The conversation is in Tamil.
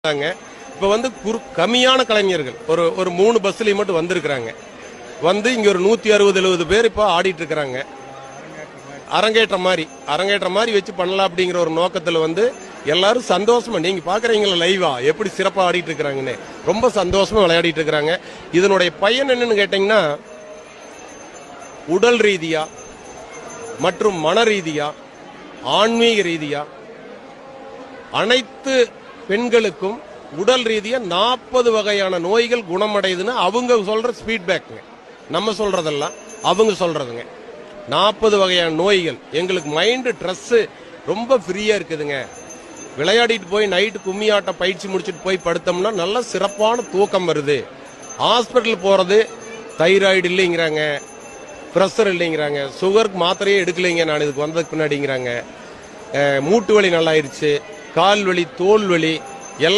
இப்ப வந்து கம்மியான கலைஞர்கள் ஒரு 3 பஸ்லயும் மட்டும் வந்திருக்கிறாங்க. வந்து இங்க ஒரு 160-70 பேர் இப்ப ஆடிட்டு இருக்கிறாங்க. அரங்கேற்ற மாதிரி வச்சு பண்ணலாம் அப்படிங்கிற ஒரு நோக்கத்துல வந்து எல்லாரும் சந்தோஷமா, நீங்க பாக்குறீங்களா லைவா எப்படி சிறப்பா ஆடிட்டு இருக்கிறாங்கன்னு, ரொம்ப சந்தோஷமா விளையாடிட்டு இருக்கிறாங்க. இதனுடைய பயன் என்னன்னு கேட்டீங்கன்னா, உடல் ரீதியா மற்றும் மன ரீதியா ஆன்மீக ரீதியா அனைத்து பெண்களுக்கும் உடல் ரீதியா 40 வகையான நோய்கள் குணமடையுதுன்னு அவங்க சொல்ற ஃபீட்பேக். நம்ம சொல்றதெல்லாம் அவங்க சொல்றதுங்க. 40 வகையான நோய்கள். எங்களுக்கு மைண்ட் ஸ்ட்ரெஸ் ரொம்ப ஃப்ரீயா இருக்குதுங்க. விளையாடிட்டு போய் நைட்டு கும்மி ஆட்டம் பயிற்சி முடிச்சுட்டு போய் படுத்தோம்னா நல்ல சிறப்பான தூக்கம் வருது. ஹாஸ்பிட்டல் போறது தைராய்டு இல்லைங்கிறாங்க, பிரஷர் இல்லைங்கிறாங்க, சுகருக்கு மாத்திரையே எடுக்கலைங்க நான் இதுக்கு வந்ததுக்கு பின்னாடிங்கிறாங்க. மூட்டு வலி நல்லாயிருச்சு, கால் வலி, தோல் வலி எல்லாம்